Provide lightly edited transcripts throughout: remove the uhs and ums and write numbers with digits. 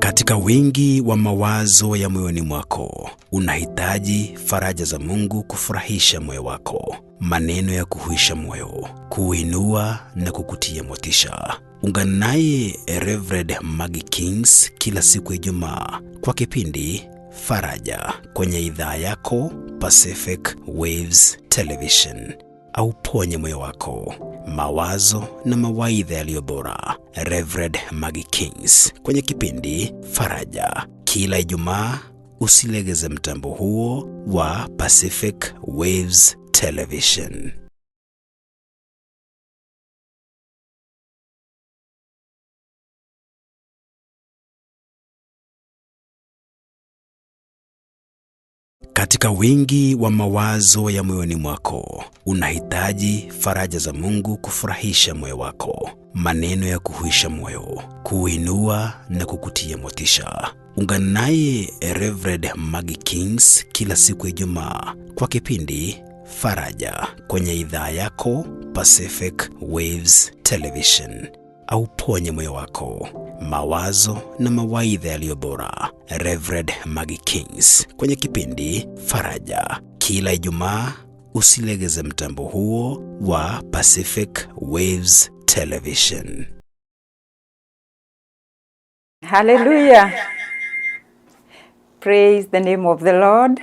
Katika wingi wa mawazo ya moyoni mwako, unahitaji faraja za Mungu kufurahisha moyo wako, maneno ya kuhuisha moyo, kuinua na kukutia motisha. Ungana naye Rev.Maggie kila siku ya Ijumaa kwa kipindi Faraja kwenye idhaa yako Pacific Waves Television. Au ponye moyo wako, mawazo na mawaidha yaliyo bora. Rev.Maggie kwenye kipindi Faraja kila Ijumaa. Usilegeze mtambo huo wa Pacific Waves Television. Katika wingi wa mawazo ya moyoni mwako, unahitaji faraja za Mungu kufurahisha moyo wako, maneno ya kuhuisha moyo, kuinua na kukutia motisha. Ungana naye Rev.Maggie kila siku ya Ijumaa kwa kipindi Faraja kwenye idhaa yako Pacific Waves Television. Au ponye moyo wako, mawazo na mawaidha yaliyo bora. Rev.Maggie kwenye kipindi Faraja kila Ijumaa. Usilegeze mtambo huo wa Pacific Waves Television. Hallelujah. Praise the name of the Lord.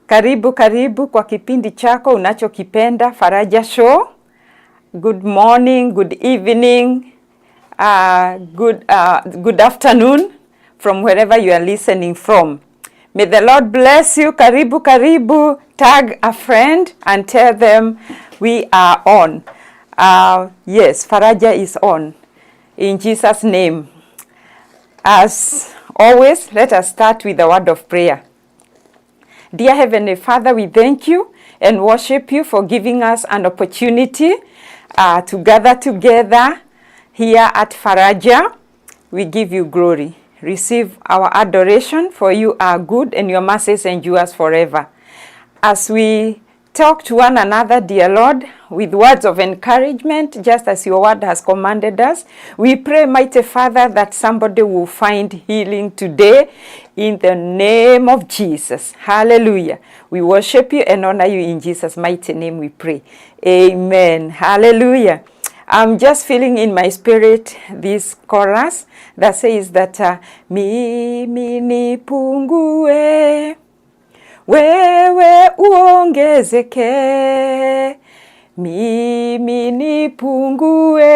Karibu kwa kipindi chako unachokipenda, Faraja Show. Good morning, good evening, good afternoon from wherever you are listening from. May the Lord bless you. Karibu. Tag a friend and tell them we are on. Yes, Faraja is on. In Jesus' name. As always, let us start with a word of prayer. Dear Heavenly Father, we thank you and worship you for giving us an opportunity to gather together here at Faraja. We give you glory. Receive our adoration, for you are good and your mercies endure forever. As we talk to one another, dear Lord, with words of encouragement, just as your word has commanded us, we pray, mighty Father, that somebody will find healing today in the name of Jesus. Hallelujah. We worship you and honor you in Jesus' mighty name we pray. Amen. Hallelujah. I'm just feeling in my spirit this chorus that says that mimi nipungue, wewe uongezeke. Mimi nipungue,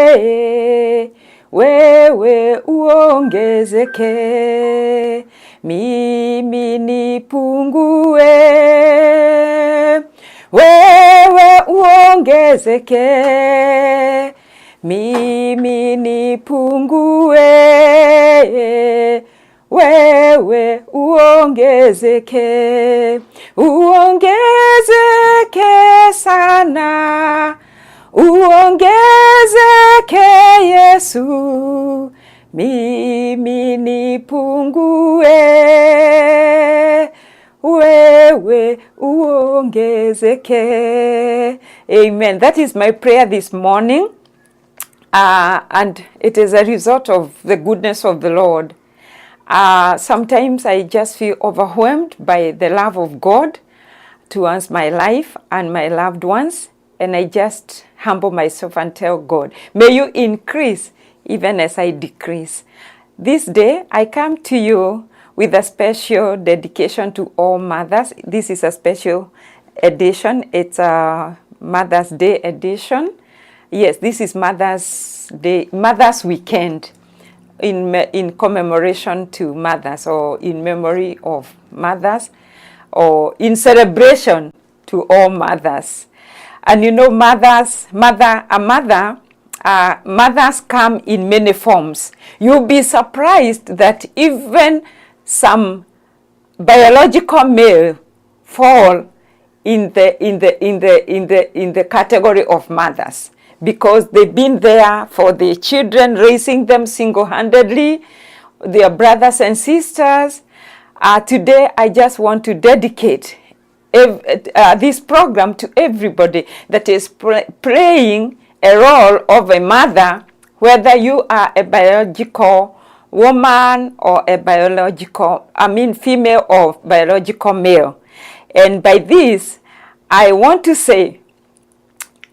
wewe uongezeke. Mimi nipungue, wewe uongezeke. Mimi nipungue, wewe uongezeke. Uongezeke sana, uongezeke Yesu. Mimi nipungue, wewe uongezeke. Amen. That is my prayer this morning. And it is a result of the goodness of the Lord. Sometimes I just feel overwhelmed by the love of God towards my life and my loved ones. And I just humble myself and tell God, may you increase even as I decrease. This day I come to you with a special dedication to all mothers. This is a special edition. It's a Mother's Day edition. Yes, this is Mother's Day, Mother's Weekend, in commemoration to mothers, or in memory of mothers, or in celebration to all mothers. And you know, mothers come in many forms. You'll be surprised that even some biological male fall in the category of mothers, because they've been there for their children, raising them single-handedly, their brothers and sisters. Today, I just want to dedicate this program to everybody that is playing a role of a mother, whether you are a biological woman or a female or biological male. And by this, I want to say,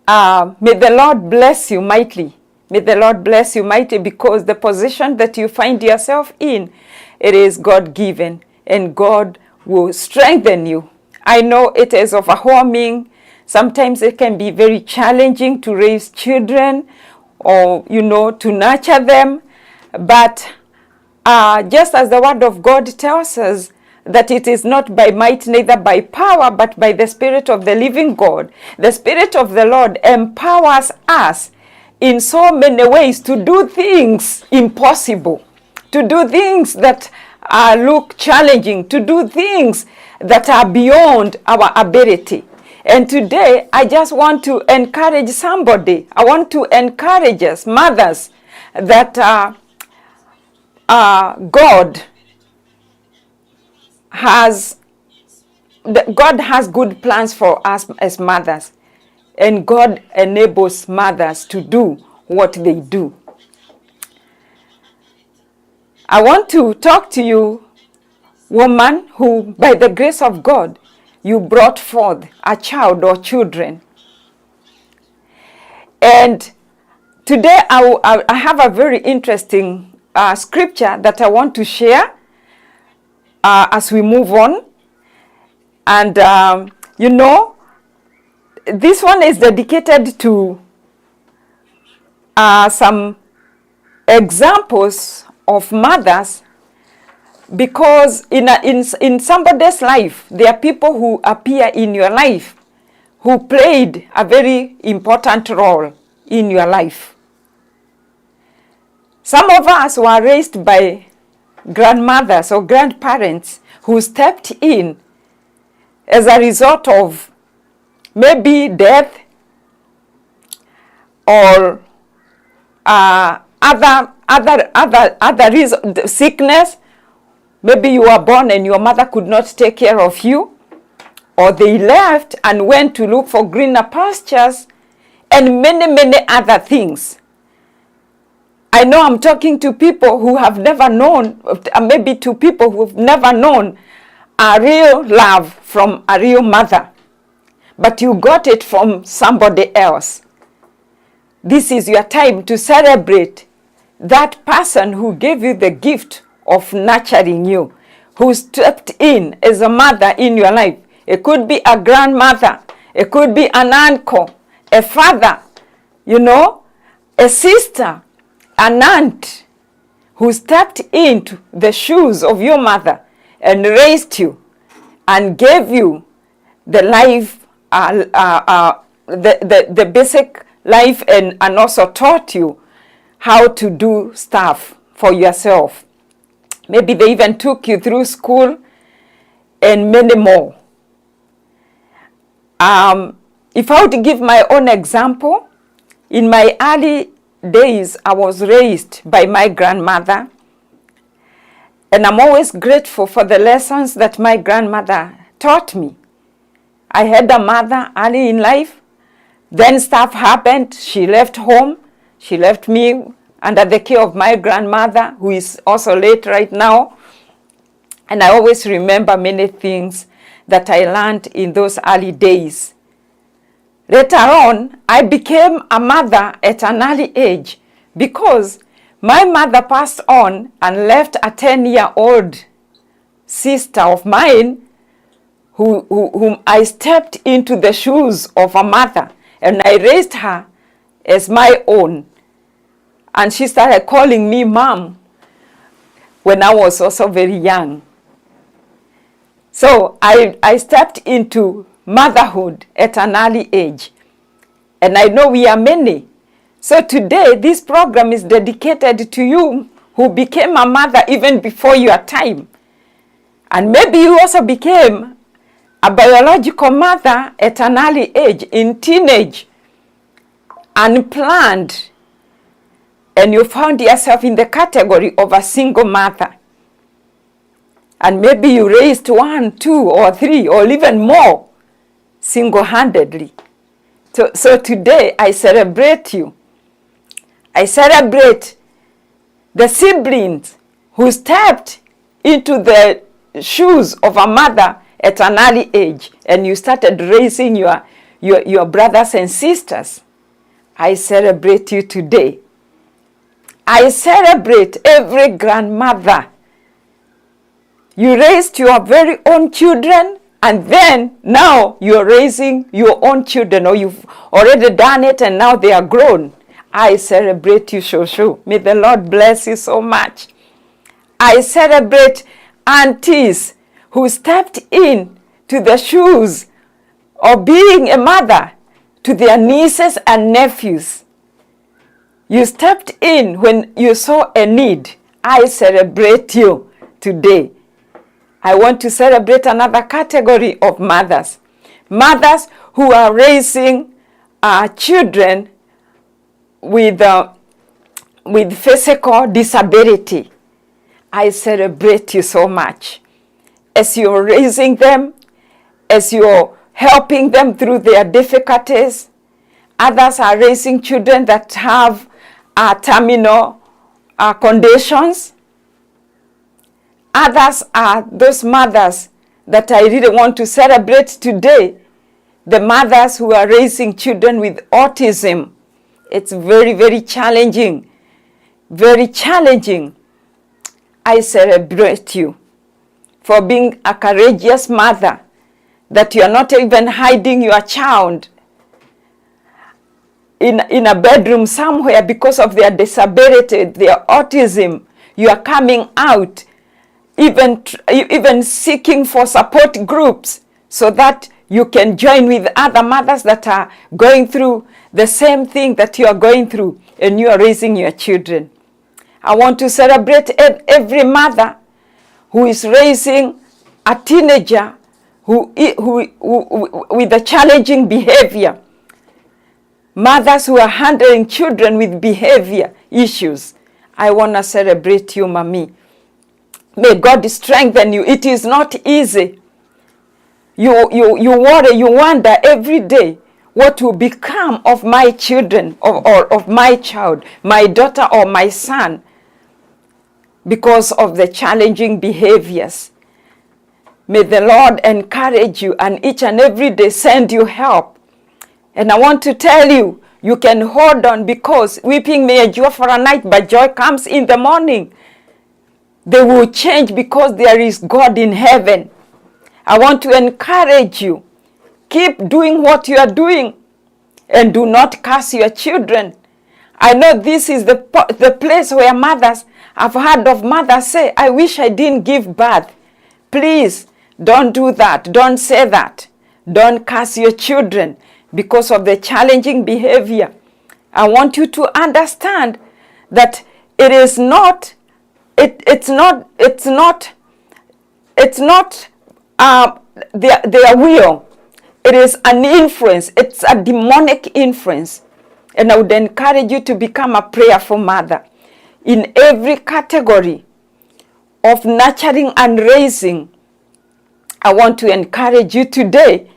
may the Lord bless you mightily. May the Lord bless you mightily, because the position that you find yourself in, it is God-given, and God will strengthen you. I know it is overwhelming. Sometimes it can be very challenging to raise children or, to nurture them. But just as the word of God tells us that it is not by might, neither by power, but by the Spirit of the living God. The Spirit of the Lord empowers us in so many ways to do things impossible, to do things that look challenging, to do things that are beyond our ability. And today, I just want to encourage somebody. I want to encourage us, mothers, that God has good plans for us as mothers. And God enables mothers to do what they do. I want to talk to you, woman, who, by the grace of God, you brought forth a child or children. And today I have a very interesting scripture that I want to share as we move on. And, this one is dedicated to some examples of mothers, because in somebody's life, there are people who appear in your life who played a very important role in your life. Some of us were raised by grandmothers or grandparents who stepped in as a result of maybe death or other reason, sickness. Maybe you were born and your mother could not take care of you, or they left and went to look for greener pastures, and many other things. I know I'm talking to people who have never known, maybe to people who have never known a real love from a real mother, but you got it from somebody else. This is your time to celebrate that person who gave you the gift of nurturing you, who stepped in as a mother in your life. It could be a grandmother, it could be an uncle, a father, a sister, an aunt, who stepped into the shoes of your mother and raised you and gave you the life, the basic life, and also taught you how to do stuff for yourself. Maybe they even took you through school and many more. If I were to give my own example, in my early days, I was raised by my grandmother. And I'm always grateful for the lessons that my grandmother taught me. I had a mother early in life. Then stuff happened. She left home. She left me under the care of my grandmother, who is also late right now. And I always remember many things that I learned in those early days. Later on, I became a mother at an early age because my mother passed on and left a 10-year-old sister of mine whom I stepped into the shoes of a mother, and I raised her as my own. And she started calling me mom when I was also very young. So I stepped into motherhood at an early age. And I know we are many. So today, this program is dedicated to you who became a mother even before your time. And maybe you also became a biological mother at an early age, in teenage, unplanned. And you found yourself in the category of a single mother. And maybe you raised 1, 2, or 3, or even more single-handedly. So today, I celebrate you. I celebrate the siblings who stepped into the shoes of a mother at an early age, and you started raising your brothers and sisters. I celebrate you today. I celebrate every grandmother. You raised your very own children, and then now you're raising your own children, or you've already done it and now they are grown. I celebrate you, Shoiw. May the Lord bless you so much. I celebrate aunties who stepped in to the shoes of being a mother to their nieces and nephews. You stepped in when you saw a need. I celebrate you today. I want to celebrate another category of mothers. Mothers who are raising children with physical disability. I celebrate you so much. As you're raising them, as you're helping them through their difficulties, others are raising children that have terminal conditions. Others are those mothers that I really want to celebrate today. The mothers who are raising children with autism. It's very, very challenging. Very challenging. I celebrate you for being a courageous mother, that you are not even hiding your child in a bedroom somewhere because of their disability, their autism. You are coming out, even seeking for support groups so that you can join with other mothers that are going through the same thing that you are going through, and you are raising your children. I want to celebrate every mother who is raising a teenager who with a challenging behavior. Mothers who are handling children with behavior issues. I want to celebrate you, Mommy. May God strengthen you. It is not easy. You worry, you wonder every day what will become of my children or of my child, my daughter or my son, because of the challenging behaviors. May the Lord encourage you and each and every day send you help. And I want to tell you, you can hold on, because weeping may endure for a night, but joy comes in the morning. They will change because there is God in heaven. I want to encourage you. Keep doing what you are doing and do not curse your children. I know this is the place where mothers, I've heard of mothers say, I wish I didn't give birth. Please, don't do that. Don't say that. Don't curse your children because of the challenging behavior. I want you to understand that it is not, it's not their will. It is an influence. It's a demonic influence. And I would encourage you to become a prayerful mother in every category of nurturing and raising. I want to encourage you today,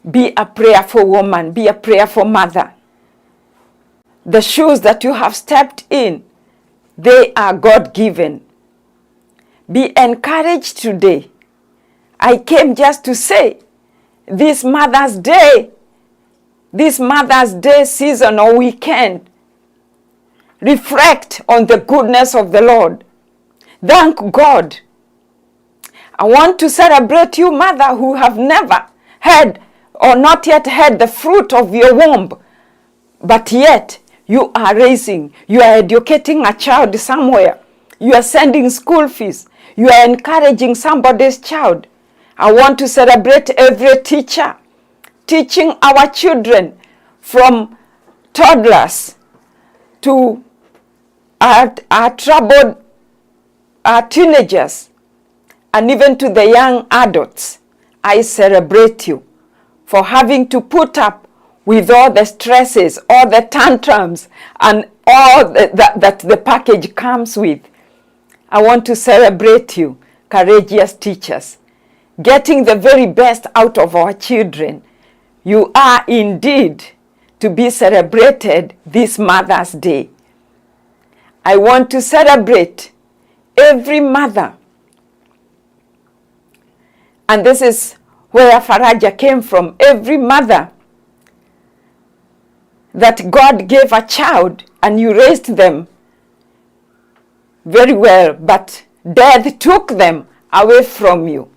be a prayerful woman, be a prayerful mother. The shoes that you have stepped in, they are God-given. Be encouraged today. I came just to say, this Mother's Day season or weekend, reflect on the goodness of the Lord. Thank God. I want to celebrate you, mother, who have never had or not yet had the fruit of your womb, but yet you are raising, you are educating a child somewhere, you are sending school fees, you are encouraging somebody's child. I want to celebrate every teacher teaching our children from toddlers to our troubled teenagers, and even to the young adults. I celebrate you for having to put up with all the stresses, all the tantrums, and all that the package comes with. I want to celebrate you, courageous teachers, getting the very best out of our children. You are indeed to be celebrated this Mother's Day. I want to celebrate every mother, and this is where Faraja came from, every mother that God gave a child and you raised them very well, but death took them away from you.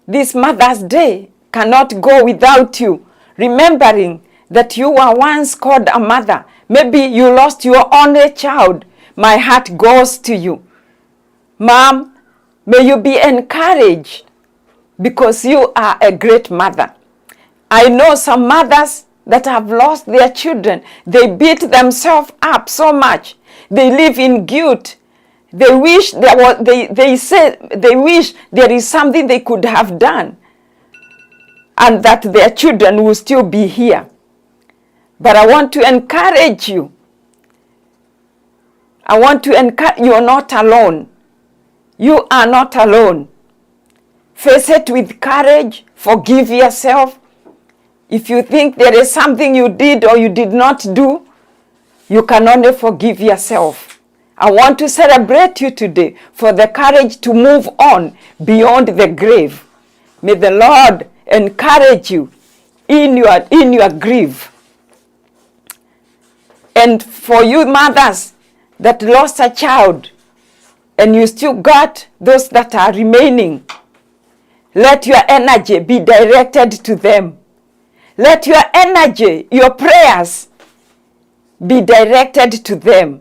This Mother's Day cannot go without you remembering that you were once called a mother. Maybe you lost your only child. My heart goes to you. Mom, may you be encouraged because you are a great mother. I know some mothers that have lost their children. They beat themselves up so much. They live in guilt. They wish there was, they wish there is something they could have done and that their children will still be here. But I want to encourage you. I want to encourage you, are not alone. You are not alone. Face it with courage. Forgive yourself. If you think there is something you did or you did not do, you can only forgive yourself. I want to celebrate you today for the courage to move on beyond the grave. May the Lord encourage you in your grief. And for you mothers that lost a child and you still got those that are remaining, let your energy be directed to them. Let your energy, your prayers be directed to them.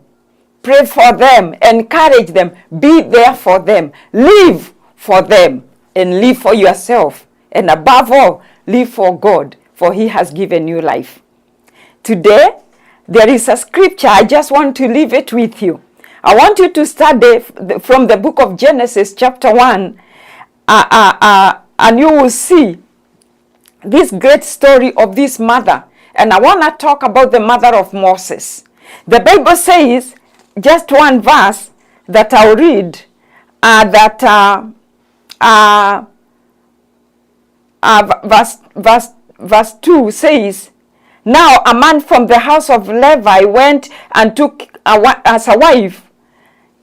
Pray for them, encourage them, be there for them, live for them, and live for yourself. And above all, live for God, for He has given you life. Today, there is a scripture. I just want to leave it with you. I want you to study from the book of Genesis chapter 1, and you will see this great story of this mother. And I want to talk about the mother of Moses. The Bible says, just one verse that I'll read, verse 2 says, now a man from the house of Levi went and took as a wife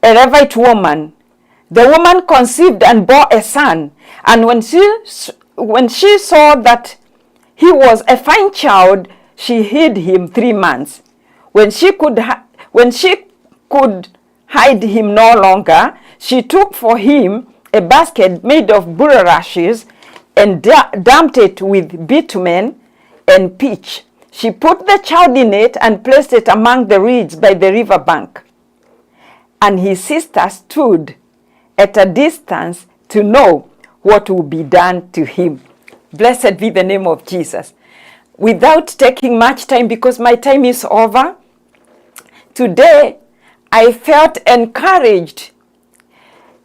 a Levite woman. The woman conceived and bore a son. And when she saw that he was a fine child, she hid him 3 months. When she could hide him no longer, she took for him a basket made of bulrushes and damped it with bitumen and pitch. She put the child in it and placed it among the reeds by the river bank. And his sister stood at a distance to know what would be done to him. Blessed be the name of Jesus. Without taking much time, because my time is over, today I felt encouraged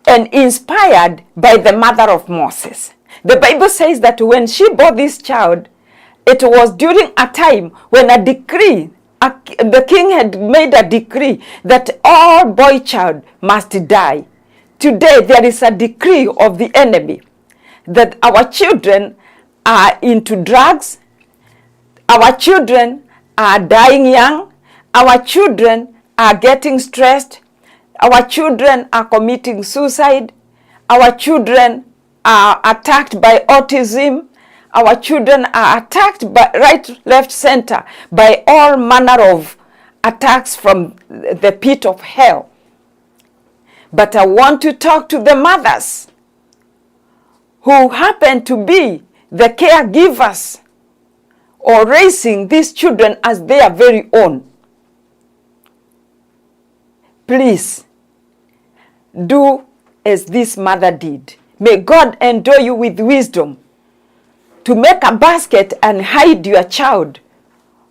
and inspired by the mother of Moses. The Bible says that when she bore this child, it was during a time when a decree, the king had made a decree that all boy child must die. Today there is a decree of the enemy that our children are into drugs, our children are dying young, our children are getting stressed, our children are committing suicide, our children are attacked by autism, our children are attacked by right, left, center by all manner of attacks from the pit of hell. But I want to talk to the mothers who happen to be the caregivers or raising these children as their very own. Please do as this mother did. May God endue you with wisdom to make a basket and hide your child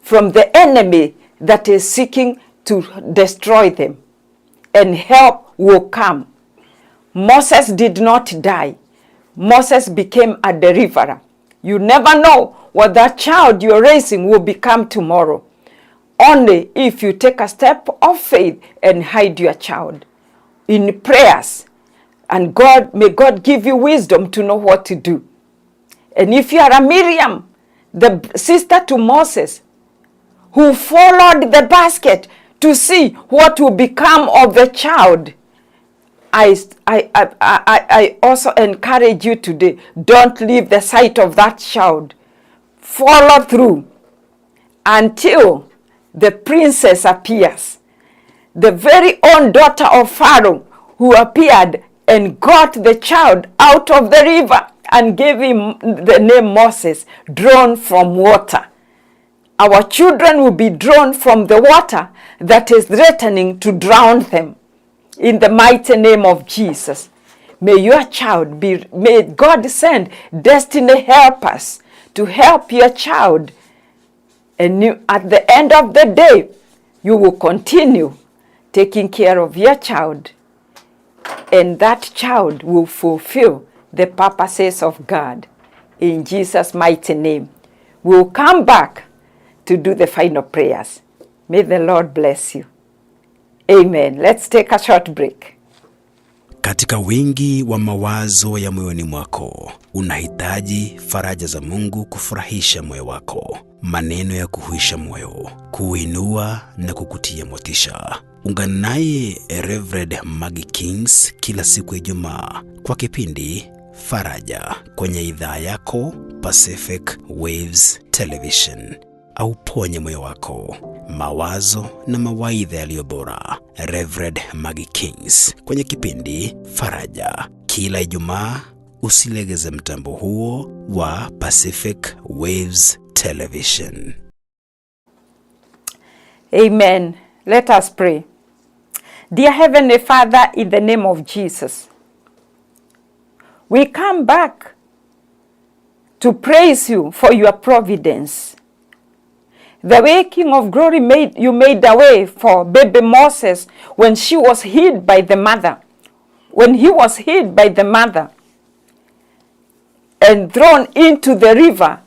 from the enemy that is seeking to destroy them, and help will come. Moses did not die. Moses became a deliverer. You never know what that child you're raising will become tomorrow. Only if you take a step of faith and hide your child in prayers. And may God give you wisdom to know what to do. And if you are a Miriam, the sister to Moses, who followed the basket to see what will become of the child, I also encourage you today, don't leave the sight of that child. Follow through until the princess appears. The very own daughter of Pharaoh who appeared and got the child out of the river and gave him the name Moses, drawn from water. Our children will be drawn from the water that is threatening to drown them. In the mighty name of Jesus, may your child be, may God send destiny helpers to help your child. And at the end of the day, you will continue taking care of your child. And that child will fulfill the purposes of God. In Jesus' mighty name, we'll come back to do the final prayers. May the Lord bless you. Amen. Let's take a short break. Katika wingi wa mawazo ya moyoni mwako, unahitaji faraja za Mungu kufurahisha moyo wako, maneno ya kuhuisha moyo, kuinua na kukutia motisha. Ungana naye Rev.Maggie kila siku ya Ijumaa kwa kipindi Faraja kwenye idhaa yako Pacific Waves Television. Au ponye moyo wako, mawazo na mawaidha yaliyo bora. Rev.Maggie kwenye kipindi Faraja kila Ijumaa. Usilegeze mtambo huo wa Pacific Waves Television. Amen. Let us pray. Dear Heavenly Father, in the name of Jesus, we come back to praise you for your providence. The way, King of Glory, you made a way for baby Moses when she was hid by the mother. When he was hid by the mother and thrown into the river,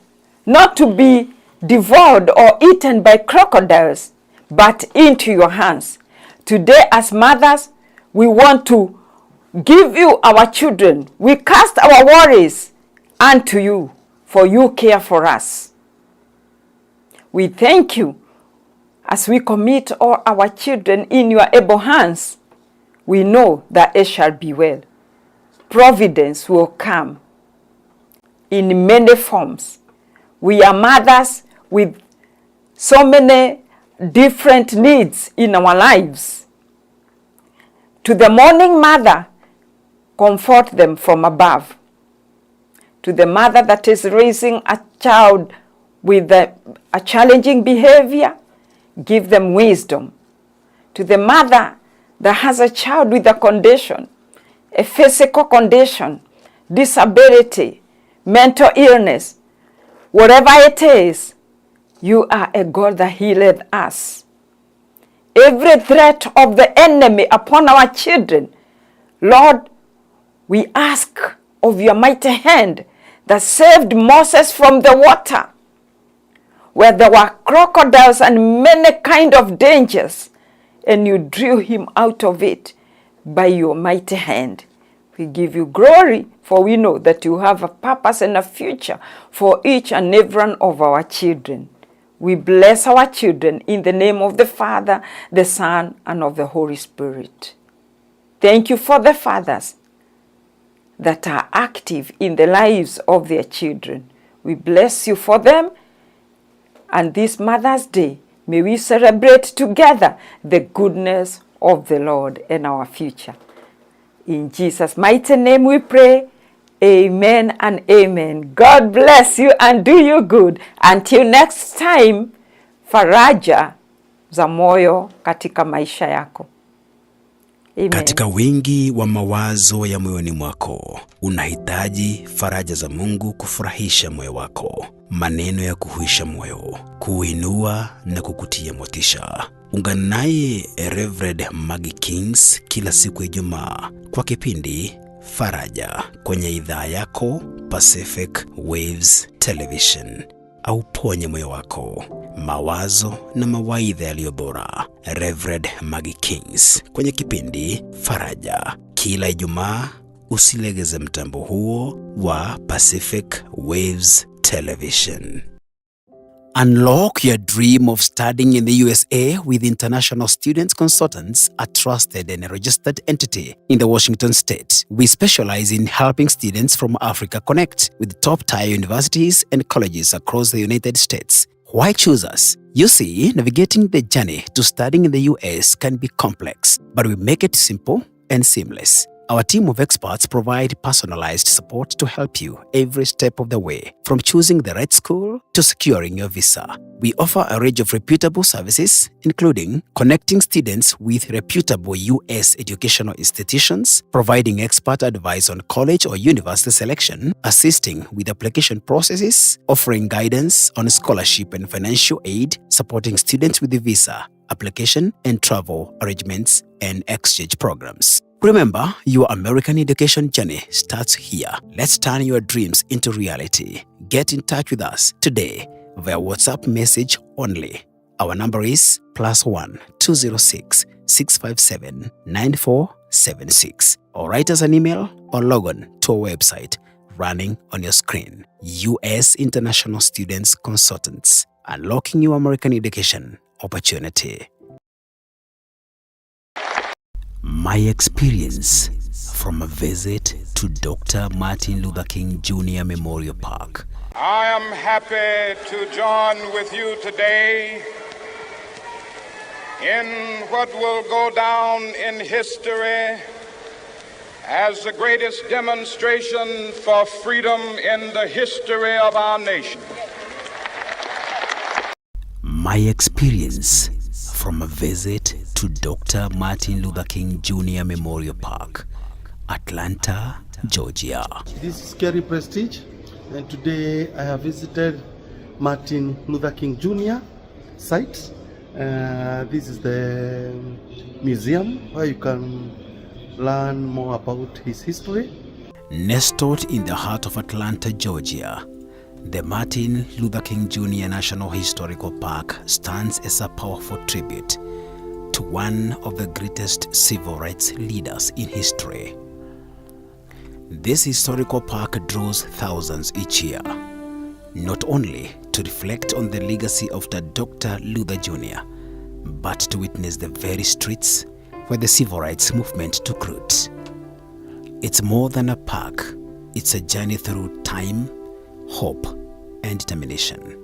not to be devoured or eaten by crocodiles, but into your hands. Today, as mothers, we want to give you our children. We cast our worries unto you, for you care for us. We thank you as we commit all our children in your able hands. We know that it shall be well. Providence will come in many forms. We are mothers with so many different needs in our lives. To the mourning mother, comfort them from above. To the mother that is raising a child with a challenging behavior, give them wisdom. To the mother that has a child with a condition, a physical condition, disability, mental illness, whatever it is, you are a God that healeth us. Every threat of the enemy upon our children, Lord, we ask of your mighty hand that saved Moses from the water, where there were crocodiles and many kind of dangers, and you drew him out of it by your mighty hand. We give you glory, for we know that you have a purpose and a future for each and every one of our children. We bless our children in the name of the Father, the Son, and of the Holy Spirit. Thank you for the fathers that are active in the lives of their children. We bless you for them. And this Mother's Day, may we celebrate together the goodness of the Lord and our future. In Jesus' mighty name we pray. Amen and amen. God bless you and do you good. Until next time, faraja za moyo katika maisha yako. Amen. Katika wingi wa mawazo ya moyoni mwako, unahitaji faraja za Mungu kufurahisha moyo wako, maneno ya kuhuisha moyo, kuinua na kukutia motisha. Ungana naye Rev.Maggie kila siku ya Ijumaa kwa kipindi Faraja kwenye idhaa yako Pacific Waves Television. Au ponye moyo wako, mawazo na mawaidha yaliyo bora. Rev.Maggie kwenye kipindi Faraja kila Ijumaa. Usilegeze mtambo huo wa Pacific Waves Television. Unlock your dream of studying in the USA with International Students Consultants, a trusted and registered entity in the Washington state. We specialize in helping students from Africa connect with top-tier universities and colleges across the United States. Why choose us? You see, navigating the journey to studying in the US can be complex, but we make it simple and seamless. Our team of experts provide personalized support to help you every step of the way, from choosing the right school to securing your visa. We offer a range of reputable services, including connecting students with reputable U.S. educational institutions, providing expert advice on college or university selection, assisting with application processes, offering guidance on scholarship and financial aid, supporting students with the visa, application and travel arrangements, and exchange programs. Remember, your American education journey starts here. Let's turn your dreams into reality. Get in touch with us today via WhatsApp message only. Our number is +1 206 657 9476. Or write us an email or log on to our website running on your screen. U.S. International Students Consultants, unlocking your American education opportunity. My experience from a visit to Dr. Martin Luther King Jr. Memorial Park. I am happy to join with you today in what will go down in history as the greatest demonstration for freedom in the history of our nation. My experience from a visit to Dr. Martin Luther King Jr. Memorial Park, Atlanta, Georgia. This is Kerry Prestige, and today I have visited Martin Luther King Jr. site. This is the museum where you can learn more about his history. Nestled in the heart of Atlanta, Georgia, the Martin Luther King Jr. National Historical Park stands as a powerful tribute to one of the greatest civil rights leaders in history. This historical park draws thousands each year, not only to reflect on the legacy of Dr. Luther Jr., but to witness the very streets where the civil rights movement took root. It's more than a park, it's a journey through time, hope, and determination.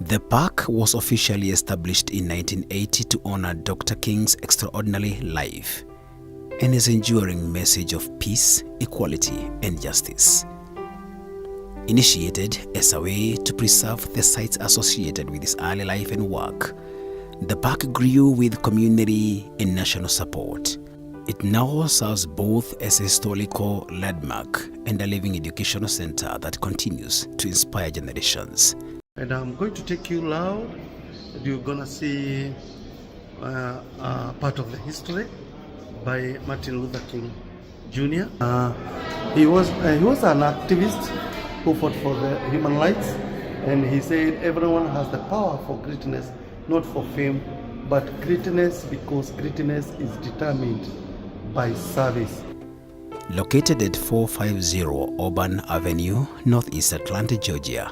The park was officially established in 1980 to honor Dr. King's extraordinary life and his enduring message of peace, equality, and justice. Initiated as a way to preserve the sites associated with his early life and work, the park grew with community and national support. It now serves both as a historical landmark and a living educational center that continues to inspire generations. And I'm going to take you loud. You're gonna see part of the history by Martin Luther King Jr. He was an activist who fought for the human rights, and he said everyone has the power for greatness, not for fame, but greatness because greatness is determined by service. Located at 450 Auburn Avenue, Northeast Atlanta, Georgia,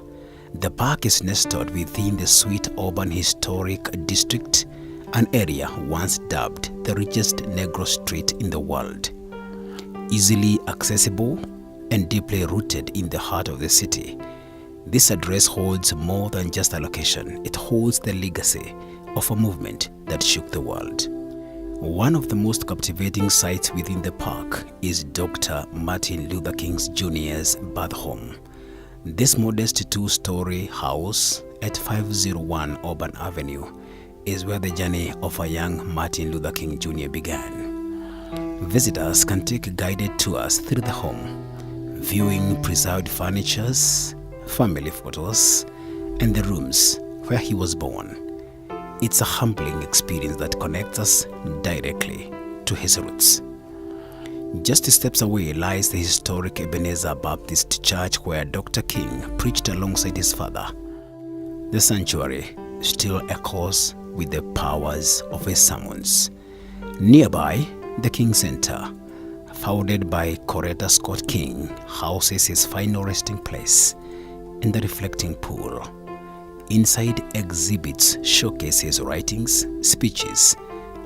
the park is nestled within the Sweet Auburn Historic District, an area once dubbed the richest Negro street in the world. Easily accessible and deeply rooted in the heart of the city, this address holds more than just a location. It holds the legacy of a movement that shook the world. One of the most captivating sights within the park is Dr. Martin Luther King Jr.'s birth home. This modest two-story house at 501 Auburn Avenue is where the journey of a young Martin Luther King Jr. began. Visitors can take guided tours through the home, viewing preserved furniture, family photos, and the rooms where he was born. It's a humbling experience that connects us directly to his roots. Just steps away lies the historic Ebenezer Baptist Church where Dr. King preached alongside his father. The sanctuary still echoes with the powers of his sermons. Nearby, the King Center, founded by Coretta Scott King, houses his final resting place in the reflecting pool. inside exhibits showcase his writings, speeches,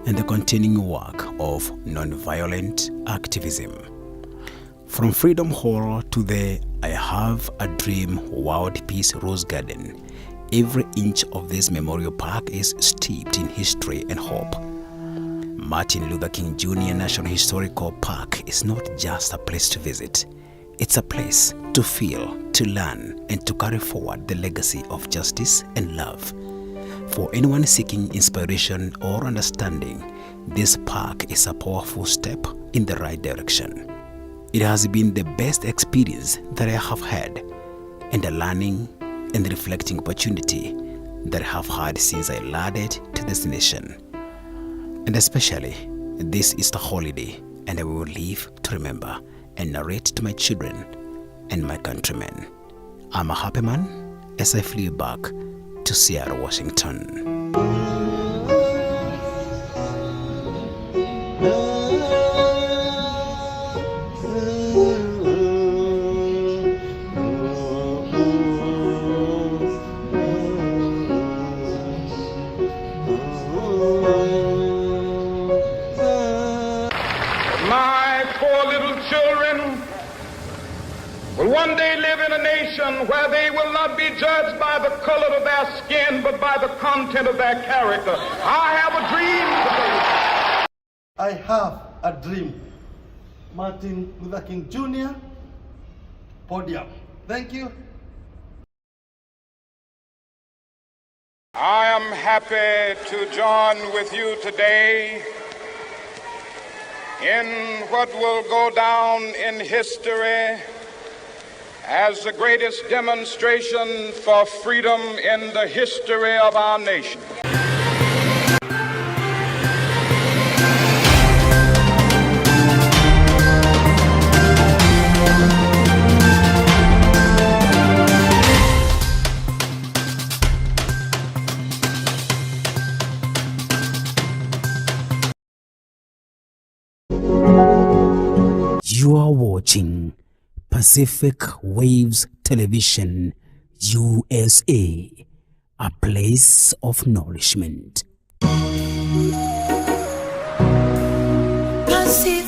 and the continuing work of non-violent activism. From Freedom Hall to the I Have a Dream World Peace Rose Garden, every inch of this memorial park is steeped in history and hope. Martin Luther King Jr. National Historical Park is not just a place to visit. It's a place to feel, to learn, and to carry forward the legacy of justice and love. For anyone seeking inspiration or understanding, this park is a powerful step in the right direction. It has been the best experience that I have had, and a learning and reflecting opportunity that I have had since I landed to this nation. And especially, this is the holiday, and I will live to remember and narrate to my children and my countrymen. I'm a happy man as I flew back to Seattle, Washington. My poor little children will one day live in a nation where they will not be judged by the color of their skin, but by the content of their character. I have a dream today. I have a dream. Martin Luther King Jr. Podium. Thank you. I am happy to join with you today in what will go down in history as the greatest demonstration for freedom in the history of our nation. You are watching Pacific Waves Television USA, a place of nourishment. Pacific